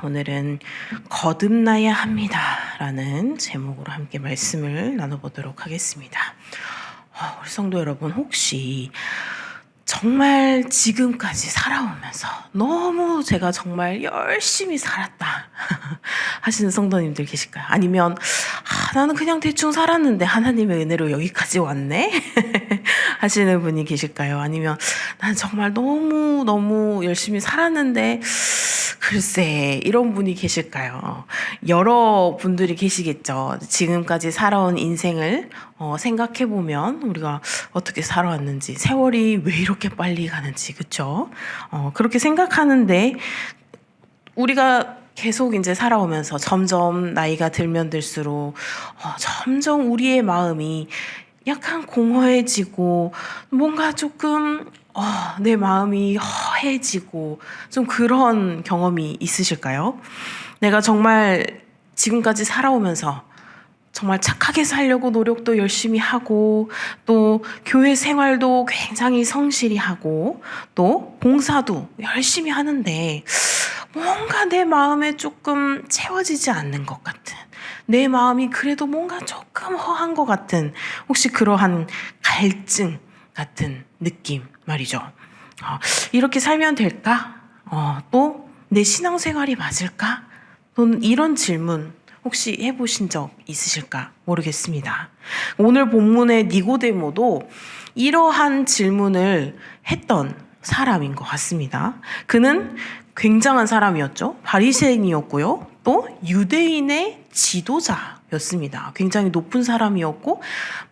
오늘은 거듭나야 합니다 라는 제목으로 함께 말씀을 나눠보도록 하겠습니다. 우리 성도 여러분, 혹시 정말 지금까지 살아오면서 너무 제가 정말 열심히 살았다 하시는 성도님들 계실까요? 아니면 나는 그냥 대충 살았는데 하나님의 은혜로 여기까지 왔네 하시는 분이 계실까요? 아니면 난 정말 너무 열심히 살았는데 글쎄, 이런 분이 계실까요? 여러 분들이 계시겠죠. 지금까지 살아온 인생을 생각해보면 우리가 어떻게 살아왔는지, 세월이 왜 이렇게 빨리 가는지, 그쵸? 그렇게 생각하는데 우리가 계속 이제 살아오면서 점점 나이가 들면 들수록 점점 우리의 마음이 약간 공허해지고 뭔가 조금 내 마음이 허해지고 좀 그런 경험이 있으실까요? 내가 정말 지금까지 살아오면서 정말 착하게 살려고 노력도 열심히 하고 또 교회 생활도 굉장히 성실히 하고 또 봉사도 열심히 하는데 뭔가 내 마음에 조금 채워지지 않는 것 같은, 내 마음이 그래도 뭔가 조금 허한 것 같은, 혹시 그러한 갈증 같은 느낌 말이죠. 이렇게 살면 될까? 또 내 신앙생활이 맞을까? 또는 이런 질문 혹시 해보신 적 있으실까 모르겠습니다. 오늘 본문의 니고데모도 이러한 질문을 했던 사람인 것 같습니다. 그는 굉장한 사람이었죠. 바리새인이었고요. 또 유대인의 지도자였습니다. 굉장히 높은 사람이었고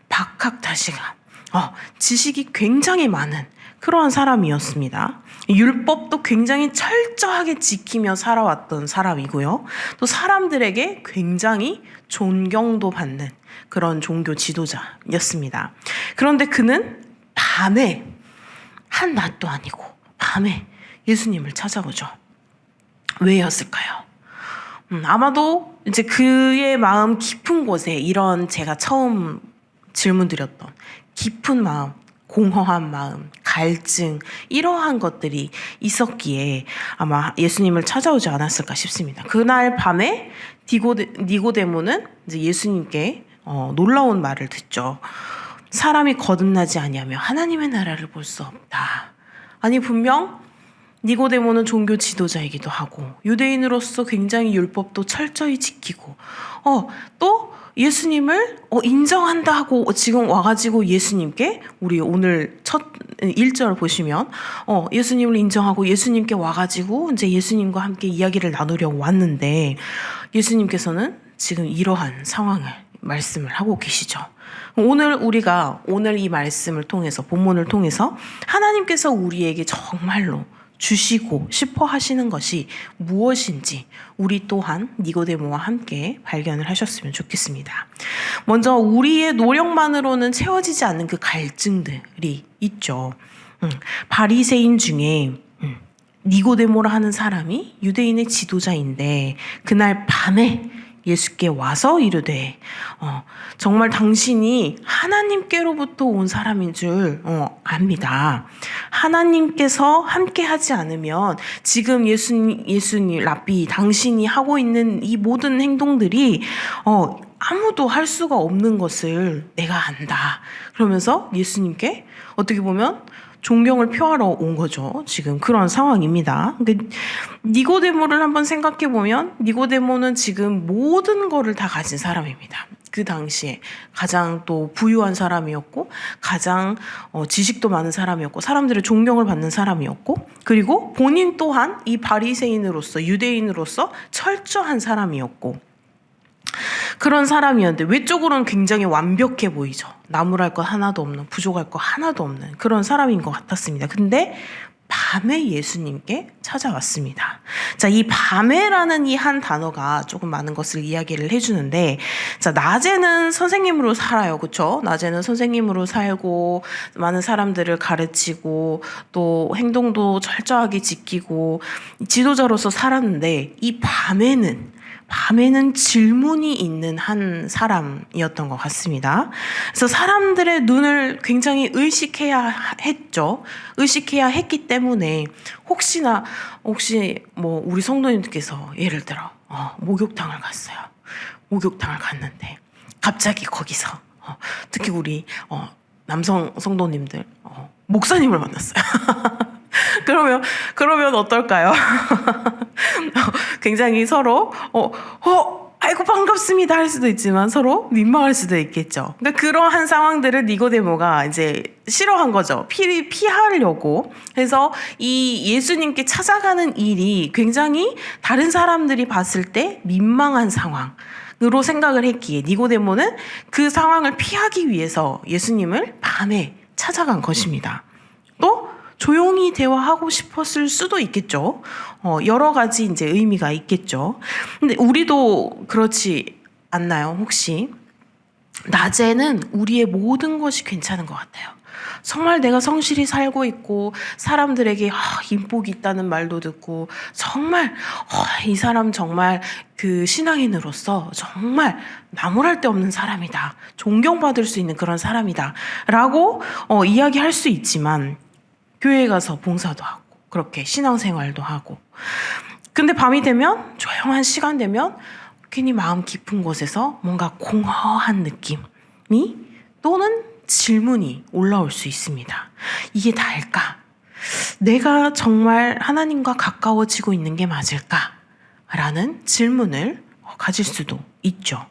박학다식한 지식이 굉장히 많은 그러한 사람이었습니다. 율법도 굉장히 철저하게 지키며 살아왔던 사람이고요. 또 사람들에게 굉장히 존경도 받는 그런 종교 지도자였습니다. 그런데 그는 밤에, 한낮도 아니고 밤에 예수님을 찾아오죠. 왜였을까요? 아마도 이제 그의 마음 깊은 곳에 이런 제가 처음 질문 드렸던 깊은 마음, 공허한 마음, 갈증, 이러한 것들이 있었기에 아마 예수님을 찾아오지 않았을까 싶습니다. 그날 밤에 니고데모는 이제 예수님께 놀라운 말을 듣죠. 사람이 거듭나지 아니하며 하나님의 나라를 볼 수 없다. 아니, 분명 니고데모는 종교 지도자이기도 하고 유대인으로서 굉장히 율법도 철저히 지키고 또 예수님을 인정한다 하고 지금 와가지고 예수님께, 우리 오늘 첫 1절 보시면 예수님을 인정하고 예수님께 와가지고 이제 예수님과 함께 이야기를 나누려고 왔는데 예수님께서는 지금 이러한 상황을 말씀을 하고 계시죠. 오늘 이 말씀을 통해서, 본문을 통해서 하나님께서 우리에게 정말로 주시고 싶어 하시는 것이 무엇인지 우리 또한 니고데모와 함께 발견을 하셨으면 좋겠습니다. 먼저 우리의 노력만으로는 채워지지 않는 그 갈증들이 있죠. 바리새인 중에 니고데모라 하는 사람이 유대인의 지도자인데 그날 밤에 예수께 와서 이르되 정말 당신이 하나님께로부터 온 사람인 줄 압니다. 하나님께서 함께 하지 않으면 지금 예수님 랍비 당신이 하고 있는 이 모든 행동들이 아무도 할 수가 없는 것을 내가 안다. 그러면서 예수님께 어떻게 보면 존경을 표하러 온 거죠. 지금 그런 상황입니다. 근데 니고데모를 한번 생각해 보면 니고데모는 지금 모든 거를 다 가진 사람입니다. 그 당시에 가장 또 부유한 사람이었고 가장 지식도 많은 사람이었고 사람들의 존경을 받는 사람이었고 그리고 본인 또한 이 바리새인으로서 유대인으로서 철저한 사람이었고 그런 사람이었는데 외적으로는 굉장히 완벽해 보이죠. 나무랄 것 하나도 없는, 부족할 것 하나도 없는 그런 사람인 것 같았습니다. 근데 밤에 예수님께 찾아왔습니다. 자, 이 밤에라는 이 한 단어가 조금 많은 것을 이야기를 해주는데, 자, 낮에는 선생님으로 살아요. 그쵸? 낮에는 선생님으로 살고, 많은 사람들을 가르치고, 또 행동도 철저하게 지키고, 지도자로서 살았는데, 이 밤에는 질문이 있는 한 사람이었던 것 같습니다. 그래서 사람들의 눈을 굉장히 의식해야 했죠. 의식해야 했기 때문에 혹시 뭐 우리 성도님들께서 예를 들어 목욕탕을 갔어요. 목욕탕을 갔는데 갑자기 거기서 특히 우리 남성 성도님들 목사님을 만났어요. 그러면 어떨까요? 굉장히 서로 아이고 반갑습니다 할 수도 있지만 서로 민망할 수도 있겠죠. 그러니까 그러한 상황들을 니고데모가 이제 싫어한 거죠. 피하려고. 그래서 이 예수님께 찾아가는 일이 굉장히 다른 사람들이 봤을 때 민망한 상황으로 생각을 했기에 니고데모는 그 상황을 피하기 위해서 예수님을 밤에 찾아간 것입니다. 또 조용히 대화하고 싶었을 수도 있겠죠. 여러 가지 이제 의미가 있겠죠. 근데 우리도 그렇지 않나요? 혹시 낮에는 우리의 모든 것이 괜찮은 것 같아요. 정말 내가 성실히 살고 있고 사람들에게 인복이 있다는 말도 듣고 정말 이 사람 정말 그 신앙인으로서 정말 나무랄 데 없는 사람이다. 존경받을 수 있는 그런 사람이다. 라고 이야기할 수 있지만 교회에 가서 봉사도 하고 그렇게 신앙생활도 하고 근데 밤이 되면 조용한 시간 되면 괜히 마음 깊은 곳에서 뭔가 공허한 느낌이 또는 질문이 올라올 수 있습니다. 이게 다일까? 내가 정말 하나님과 가까워지고 있는 게 맞을까? 라는 질문을 가질 수도 있죠.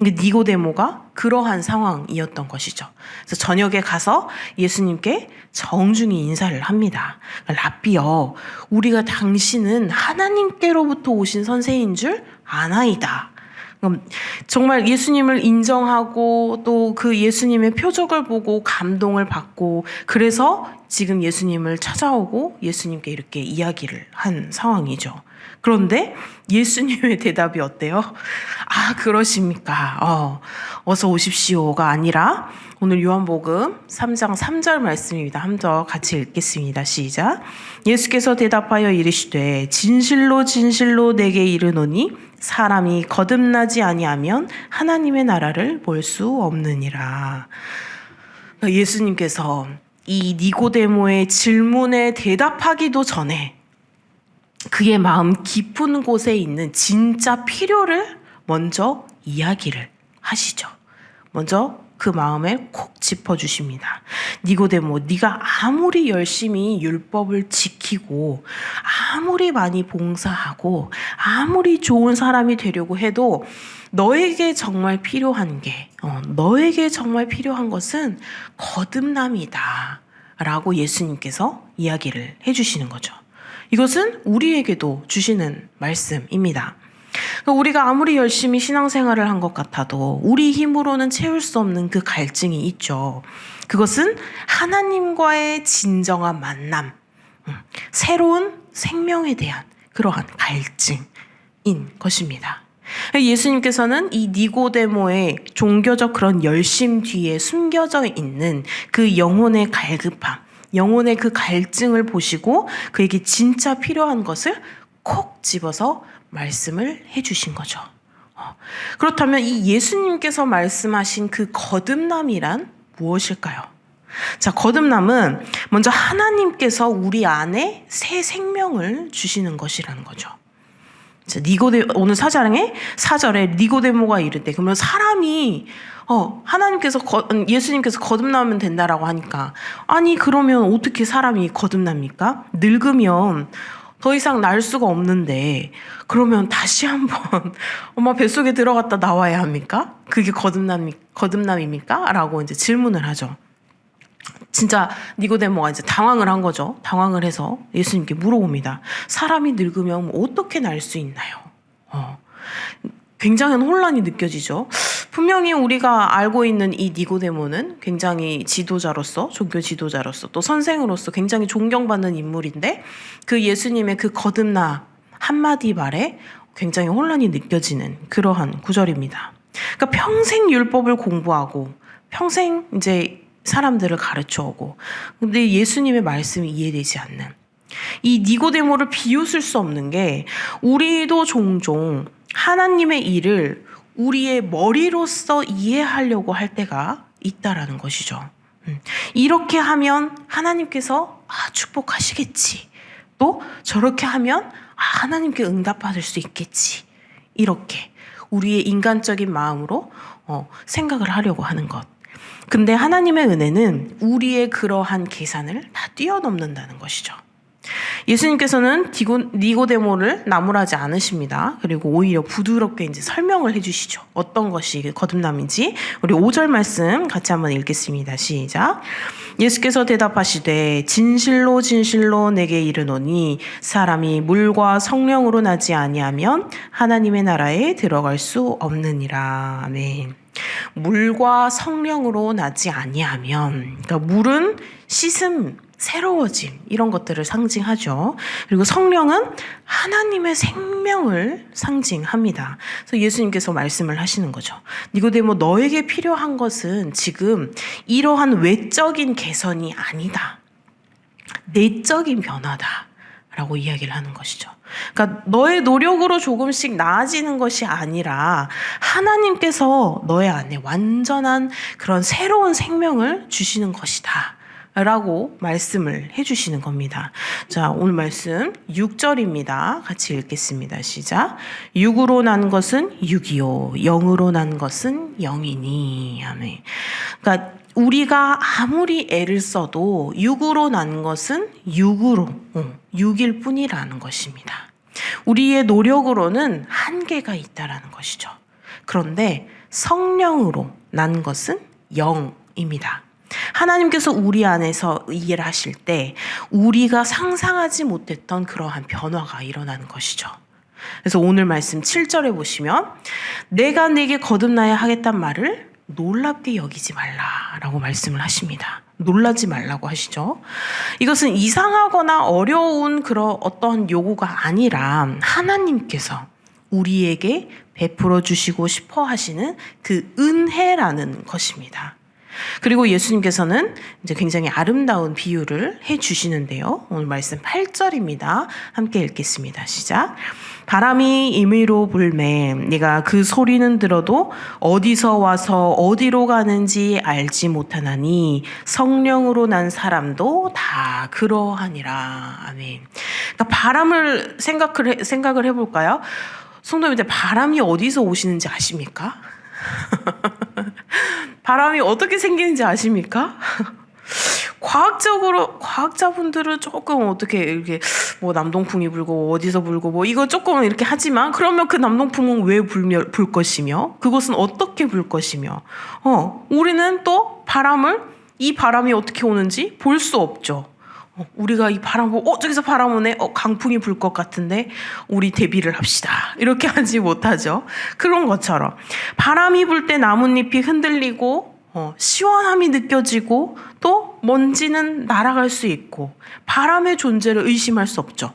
니고데모가 그러한 상황이었던 것이죠. 그래서 저녁에 가서 예수님께 정중히 인사를 합니다. 라삐여, 우리가 당신은 하나님께로부터 오신 선생인 줄 아나이다. 정말 예수님을 인정하고 또 그 예수님의 표적을 보고 감동을 받고 그래서 지금 예수님을 찾아오고 예수님께 이렇게 이야기를 한 상황이죠. 그런데 예수님의 대답이 어때요? 그러십니까? 어서 오십시오가 아니라 오늘 요한복음 3장 3절 말씀입니다. 한번 같이 읽겠습니다. 시작. 예수께서 대답하여 이르시되 진실로 진실로 내게 이르노니 사람이 거듭나지 아니하면 하나님의 나라를 볼 수 없느니라. 예수님께서 이 니고데모의 질문에 대답하기도 전에 그의 마음 깊은 곳에 있는 진짜 필요를 먼저 이야기를 하시죠. 먼저 그 마음에 콕 짚어주십니다. 니고데모, 네가 아무리 열심히 율법을 지키고 아무리 많이 봉사하고 아무리 좋은 사람이 되려고 해도 너에게 정말 필요한 것은 거듭남이다 라고 예수님께서 이야기를 해주시는 거죠. 이것은 우리에게도 주시는 말씀입니다. 우리가 아무리 열심히 신앙생활을 한 것 같아도 우리 힘으로는 채울 수 없는 그 갈증이 있죠. 그것은 하나님과의 진정한 만남, 새로운 생명에 대한 그러한 갈증인 것입니다. 예수님께서는 이 니고데모의 종교적 그런 열심 뒤에 숨겨져 있는 그 영혼의 갈급함, 영혼의 그 갈증을 보시고 그에게 진짜 필요한 것을 콕 집어서 말씀을 해주신 거죠. 그렇다면 이 예수님께서 말씀하신 그 거듭남이란 무엇일까요? 자, 거듭남은 먼저 하나님께서 우리 안에 새 생명을 주시는 것이라는 거죠. 자, 오늘 4절에 니고데모가 이르되 그러면 사람이 예수님께서 거듭나면 된다라고 하니까 그러면 어떻게 사람이 거듭납니까? 늙으면 더 이상 날 수가 없는데 그러면 다시 한번 엄마 뱃속에 들어갔다 나와야 합니까? 그게 거듭남입니까? 라고 이제 질문을 하죠. 진짜 니고데모가 이제 당황을 한 거죠. 당황을 해서 예수님께 물어봅니다. 사람이 늙으면 어떻게 날 수 있나요? 굉장한 혼란이 느껴지죠. 분명히 우리가 알고 있는 이 니고데모는 굉장히 지도자로서, 종교 지도자로서 또 선생으로서 굉장히 존경받는 인물인데 그 예수님의 그 거듭나 한마디 말에 굉장히 혼란이 느껴지는 그러한 구절입니다. 그러니까 평생 율법을 공부하고 평생 이제 사람들을 가르쳐 오고 근데 예수님의 말씀이 이해되지 않는 이 니고데모를 비웃을 수 없는 게 우리도 종종 하나님의 일을 우리의 머리로서 이해하려고 할 때가 있다라는 것이죠. 이렇게 하면 하나님께서 축복하시겠지. 또 저렇게 하면 하나님께 응답받을 수 있겠지. 이렇게 우리의 인간적인 마음으로 생각을 하려고 하는 것. 근데 하나님의 은혜는 우리의 그러한 계산을 다 뛰어넘는다는 것이죠. 예수님께서는 니고데모를 나무라지 않으십니다. 그리고 오히려 부드럽게 이제 설명을 해주시죠. 어떤 것이 거듭남인지. 우리 5절 말씀 같이 한번 읽겠습니다. 시작. 예수께서 대답하시되 진실로 진실로 내게 이르노니 사람이 물과 성령으로 나지 아니하면 하나님의 나라에 들어갈 수 없느니라. 아멘. 물과 성령으로 나지 아니하면, 그러니까 물은 씻음, 새로워짐 이런 것들을 상징하죠. 그리고 성령은 하나님의 생명을 상징합니다. 그래서 예수님께서 말씀을 하시는 거죠. 니고데모, 너에게 필요한 것은 지금 이러한 외적인 개선이 아니다. 내적인 변화다. 라고 이야기를 하는 것이죠. 그러니까 너의 노력으로 조금씩 나아지는 것이 아니라 하나님께서 너의 안에 완전한 그런 새로운 생명을 주시는 것이다. 라고 말씀을 해주시는 겁니다. 자, 오늘 말씀 6절입니다. 같이 읽겠습니다. 시작. 육으로 난 것은 육이요, 영으로 난 것은 영이니. 아멘. 그러니까 우리가 아무리 애를 써도 육으로 난 것은 육일 뿐이라는 것입니다. 우리의 노력으로는 한계가 있다라는 것이죠. 그런데 성령으로 난 것은 영입니다. 하나님께서 우리 안에서 일을 하실 때 우리가 상상하지 못했던 그러한 변화가 일어나는 것이죠. 그래서 오늘 말씀 7절에 보시면 내가 내게 거듭나야 하겠단 말을 놀랍게 여기지 말라라고 말씀을 하십니다. 놀라지 말라고 하시죠. 이것은 이상하거나 어려운 그런 어떤 요구가 아니라 하나님께서 우리에게 베풀어 주시고 싶어 하시는 그 은혜라는 것입니다. 그리고 예수님께서는 이제 굉장히 아름다운 비유를 해 주시는데요. 오늘 말씀 8절입니다. 함께 읽겠습니다. 시작. 바람이 임의로 불매 네가 그 소리는 들어도 어디서 와서 어디로 가는지 알지 못하나니 성령으로 난 사람도 다 그러하니라. 아멘. 그러니까 바람을 생각을 해볼까요? 성도님들, 바람이 어디서 오시는지 아십니까? 바람이 어떻게 생기는지 아십니까? 과학자분들은 조금 어떻게 이렇게 뭐 남동풍이 불고 어디서 불고 뭐 이거 조금 이렇게 하지만, 그러면 그 남동풍은 왜 불 것이며 그것은 어떻게 불 것이며 우리는 또 이 바람이 어떻게 오는지 볼 수 없죠. 우리가 이 바람 보고 저기서 바람 오네, 강풍이 불 것 같은데 우리 대비를 합시다, 이렇게 하지 못하죠. 그런 것처럼 바람이 불 때 나뭇잎이 흔들리고 시원함이 느껴지고 또 먼지는 날아갈 수 있고 바람의 존재를 의심할 수 없죠.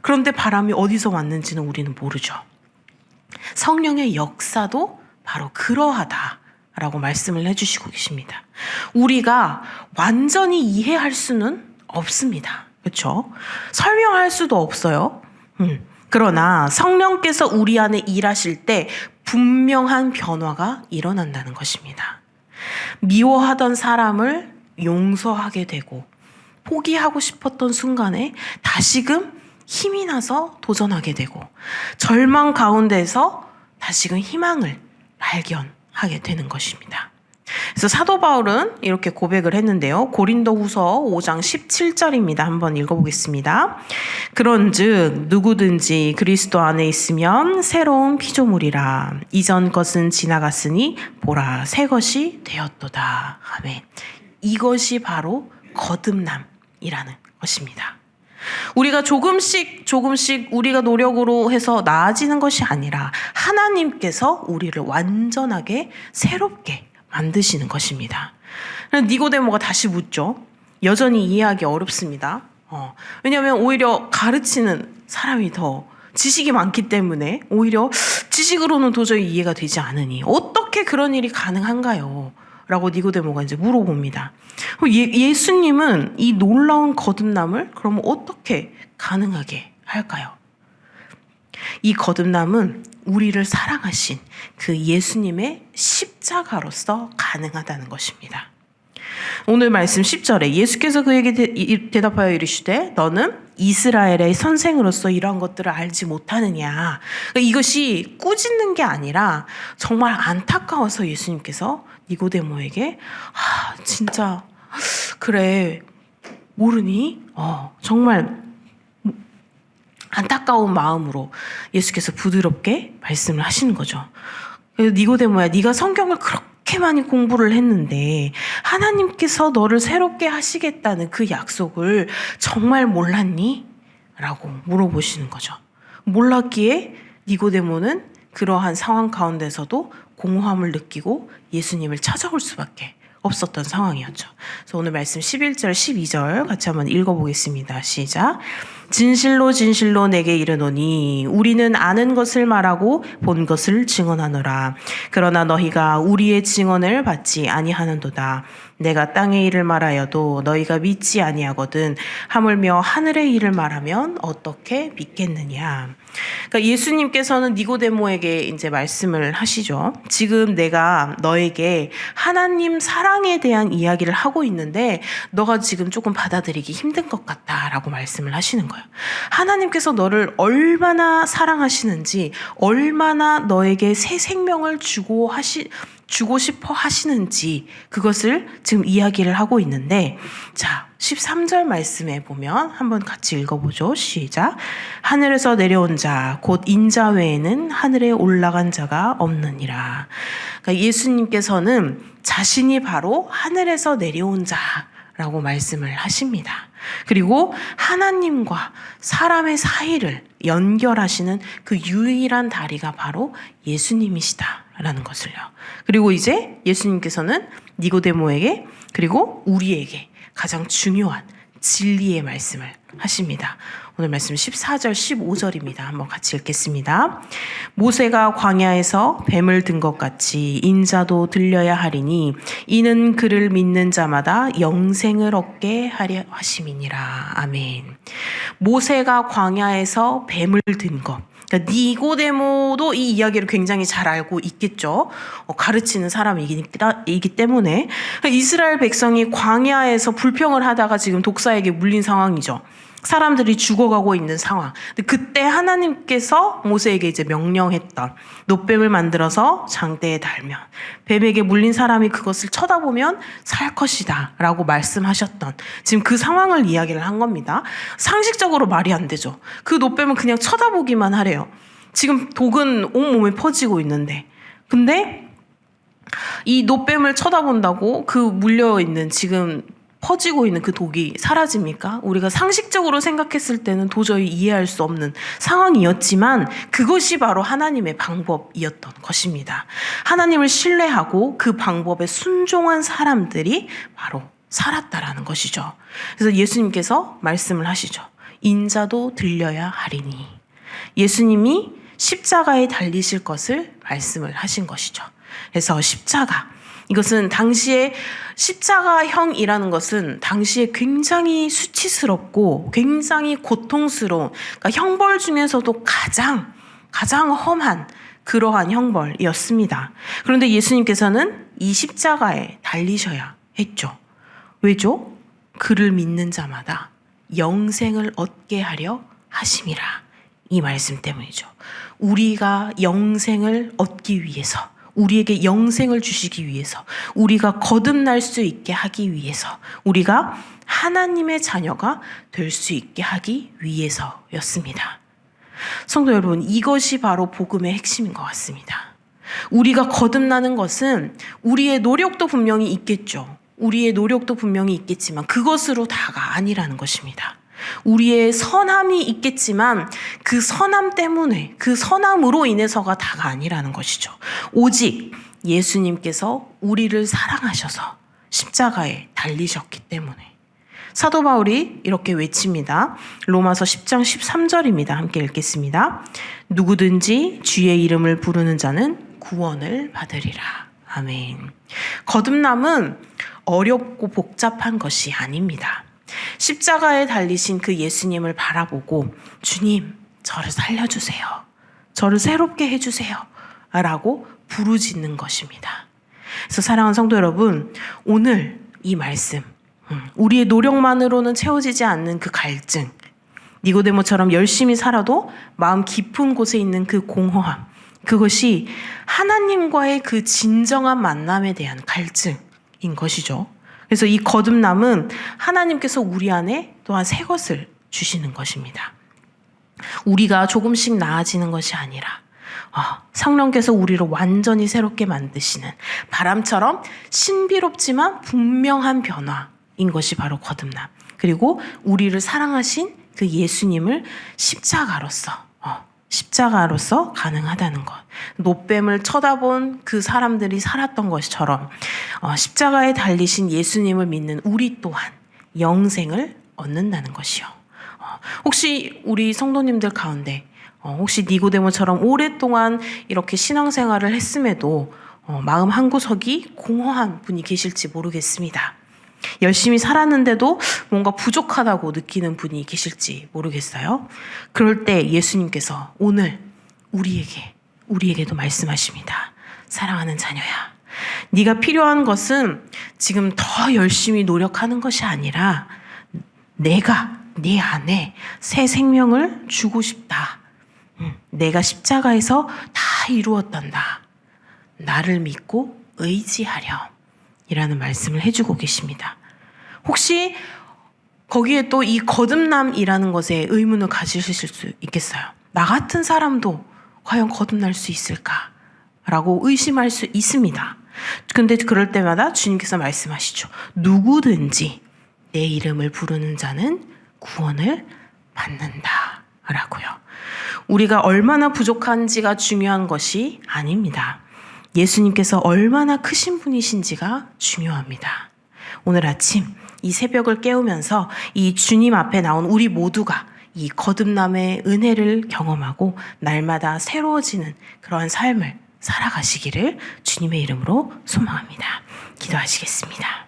그런데 바람이 어디서 왔는지는 우리는 모르죠. 성령의 역사도 바로 그러하다라고 말씀을 해주시고 계십니다. 우리가 완전히 이해할 수는 없습니다. 그렇죠? 설명할 수도 없어요. 그러나 성령께서 우리 안에 일하실 때 분명한 변화가 일어난다는 것입니다. 미워하던 사람을 용서하게 되고 포기하고 싶었던 순간에 다시금 힘이 나서 도전하게 되고 절망 가운데서 다시금 희망을 발견하게 되는 것입니다. 그래서 사도 바울은 이렇게 고백을 했는데요. 고린도후서 5장 17절입니다. 한번 읽어보겠습니다. 그런즉 누구든지 그리스도 안에 있으면 새로운 피조물이라. 이전 것은 지나갔으니 보라 새 것이 되었도다. 아멘. 이것이 바로 거듭남이라는 것입니다. 우리가 조금씩 우리가 노력으로 해서 나아지는 것이 아니라 하나님께서 우리를 완전하게 새롭게 만드시는 것입니다. 니고데모가 다시 묻죠. 여전히 이해하기 어렵습니다. 왜냐하면 오히려 가르치는 사람이 더 지식이 많기 때문에 오히려 지식으로는 도저히 이해가 되지 않으니 어떻게 그런 일이 가능한가요? 라고 니고데모가 이제 물어봅니다. 예수님은 이 놀라운 거듭남을 그러면 어떻게 가능하게 할까요? 이 거듭남은 우리를 사랑하신 그 예수님의 십자가로서 가능하다는 것입니다. 오늘 말씀 10절에 예수께서 그에게 대답하여 이르시되 너는 이스라엘의 선생으로서 이러한 것들을 알지 못하느냐. 그러니까 이것이 꾸짖는 게 아니라 정말 안타까워서 예수님께서 니고데모에게 진짜 그래 모르니? 정말 안타까운 마음으로 예수께서 부드럽게 말씀을 하시는 거죠. 그래서 니고데모야, 네가 성경을 그렇게 많이 공부를 했는데 하나님께서 너를 새롭게 하시겠다는 그 약속을 정말 몰랐니? 라고 물어보시는 거죠. 몰랐기에 니고데모는 그러한 상황 가운데서도 공허함을 느끼고 예수님을 찾아올 수밖에 없었던 상황이었죠. 그래서 오늘 말씀 11절, 12절 같이 한번 읽어보겠습니다. 시작. 진실로 진실로 내게 이르노니 우리는 아는 것을 말하고 본 것을 증언하노라. 그러나 너희가 우리의 증언을 받지 아니하는도다. 내가 땅의 일을 말하여도 너희가 믿지 아니하거든 하물며 하늘의 일을 말하면 어떻게 믿겠느냐. 그러니까 예수님께서는 니고데모에게 이제 말씀을 하시죠. 지금 내가 너에게 하나님 사랑에 대한 이야기를 하고 있는데 너가 지금 조금 받아들이기 힘든 것 같다라고 말씀을 하시는 거예요. 하나님께서 너를 얼마나 사랑하시는지, 얼마나 너에게 새 생명을 주고 싶어 하시는지 그것을 지금 이야기를 하고 있는데, 자 13절 말씀에 보면 한번 같이 읽어보죠. 시작. 하늘에서 내려온 자 곧 인자 외에는 하늘에 올라간 자가 없느니라. 그러니까 예수님께서는 자신이 바로 하늘에서 내려온 자라고 말씀을 하십니다. 그리고 하나님과 사람의 사이를 연결하시는 그 유일한 다리가 바로 예수님이시다라는 것을요. 그리고 이제 예수님께서는 니고데모에게 그리고 우리에게 가장 중요한 진리의 말씀을 하십니다. 오늘 말씀 14절 15절입니다. 한번 같이 읽겠습니다. 모세가 광야에서 뱀을 든 것 같이 인자도 들려야 하리니 이는 그를 믿는 자마다 영생을 얻게 하려 하심이니라. 아멘. 모세가 광야에서 뱀을 든 것. 그러니까 니고데모도 이 이야기를 굉장히 잘 알고 있겠죠. 가르치는 사람이기 때문에 이스라엘 백성이 광야에서 불평을 하다가 지금 독사에게 물린 상황이죠. 사람들이 죽어가고 있는 상황. 그때 하나님께서 모세에게 이제 명령했던 놋뱀을 만들어서 장대에 달면 뱀에게 물린 사람이 그것을 쳐다보면 살 것이다 라고 말씀하셨던 지금 그 상황을 이야기를 한 겁니다. 상식적으로 말이 안 되죠. 그 놋뱀은 그냥 쳐다보기만 하래요. 지금 독은 온몸에 퍼지고 있는데, 근데 이 놋뱀을 쳐다본다고 그 물려있는 지금 퍼지고 있는 그 독이 사라집니까? 우리가 상식적으로 생각했을 때는 도저히 이해할 수 없는 상황이었지만 그것이 바로 하나님의 방법이었던 것입니다. 하나님을 신뢰하고 그 방법에 순종한 사람들이 바로 살았다라는 것이죠. 그래서 예수님께서 말씀을 하시죠. 인자도 들려야 하리니. 예수님이 십자가에 달리실 것을 말씀을 하신 것이죠. 그래서 십자가, 이것은 당시에 십자가형이라는 것은 당시에 굉장히 수치스럽고 굉장히 고통스러운, 그러니까 형벌 중에서도 가장 험한 그러한 형벌이었습니다. 그런데 예수님께서는 이 십자가에 달리셔야 했죠. 왜죠? 그를 믿는 자마다 영생을 얻게 하려 하심이라. 이 말씀 때문이죠. 우리가 영생을 얻기 위해서, 우리에게 영생을 주시기 위해서, 우리가 거듭날 수 있게 하기 위해서, 우리가 하나님의 자녀가 될 수 있게 하기 위해서였습니다. 성도 여러분, 이것이 바로 복음의 핵심인 것 같습니다. 우리가 거듭나는 것은 우리의 노력도 분명히 있겠죠. 우리의 노력도 분명히 있겠지만 그것으로 다가 아니라는 것입니다. 우리의 선함이 있겠지만 그 선함 때문에, 그 선함으로 인해서가 다가 아니라는 것이죠. 오직 예수님께서 우리를 사랑하셔서 십자가에 달리셨기 때문에. 사도 바울이 이렇게 외칩니다. 로마서 10장 13절입니다. 함께 읽겠습니다. 누구든지 주의 이름을 부르는 자는 구원을 받으리라. 아멘. 거듭남은 어렵고 복잡한 것이 아닙니다. 십자가에 달리신 그 예수님을 바라보고 주님, 저를 살려주세요 저를 새롭게 해주세요. 라고 부르짖는 것입니다. 그래서 사랑하는 성도 여러분, 오늘 이 말씀, 우리의 노력만으로는 채워지지 않는 그 갈증, 니고데모처럼 열심히 살아도 마음 깊은 곳에 있는 그 공허함, 그것이 하나님과의 그 진정한 만남에 대한 갈증인 것이죠. 그래서 이 거듭남은 하나님께서 우리 안에 또한 새 것을 주시는 것입니다. 우리가 조금씩 나아지는 것이 아니라 성령께서 우리를 완전히 새롭게 만드시는 바람처럼 신비롭지만 분명한 변화인 것이 바로 거듭남. 그리고 우리를 사랑하신 그 예수님을 십자가로서 가능하다는 것. 노뱀을 쳐다본 그 사람들이 살았던 것처럼 십자가에 달리신 예수님을 믿는 우리 또한 영생을 얻는다는 것이요. 혹시 우리 성도님들 가운데 혹시 니고데모처럼 오랫동안 이렇게 신앙생활을 했음에도 마음 한구석이 공허한 분이 계실지 모르겠습니다. 열심히 살았는데도 뭔가 부족하다고 느끼는 분이 계실지 모르겠어요. 그럴 때 예수님께서 오늘 우리에게도 말씀하십니다. 사랑하는 자녀야, 네가 필요한 것은 지금 더 열심히 노력하는 것이 아니라 내가 네 안에 새 생명을 주고 싶다. 내가 십자가에서 다 이루었단다. 나를 믿고 의지하렴. 이라는 말씀을 해주고 계십니다. 혹시 거기에 또 이 거듭남이라는 것에 의문을 가지실 수 있겠어요. 나 같은 사람도 과연 거듭날 수 있을까? 라고 의심할 수 있습니다. 근데 그럴 때마다 주님께서 말씀하시죠. 누구든지 내 이름을 부르는 자는 구원을 받는다. 라고요. 우리가 얼마나 부족한지가 중요한 것이 아닙니다. 예수님께서 얼마나 크신 분이신지가 중요합니다. 오늘 아침 이 새벽을 깨우면서 이 주님 앞에 나온 우리 모두가 이 거듭남의 은혜를 경험하고 날마다 새로워지는 그러한 삶을 살아가시기를 주님의 이름으로 소망합니다. 기도하시겠습니다.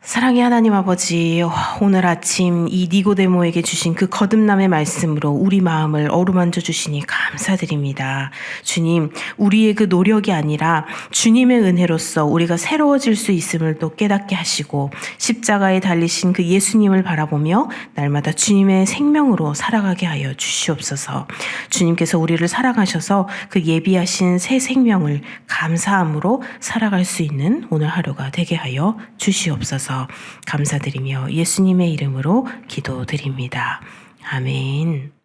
사랑의 하나님 아버지, 오늘 아침 이 니고데모에게 주신 그 거듭남의 말씀으로 우리 마음을 어루만져 주시니 감사드립니다. 주님, 우리의 그 노력이 아니라 주님의 은혜로서 우리가 새로워질 수 있음을 또 깨닫게 하시고 십자가에 달리신 그 예수님을 바라보며 날마다 주님의 생명으로 살아가게 하여 주시옵소서. 주님께서 우리를 사랑하셔서 그 예비하신 새 생명을 감사함으로 살아갈 수 있는 오늘 하루가 되게 하여 주시옵소서. 감사드리며 예수님의 이름으로 기도드립니다. 아멘.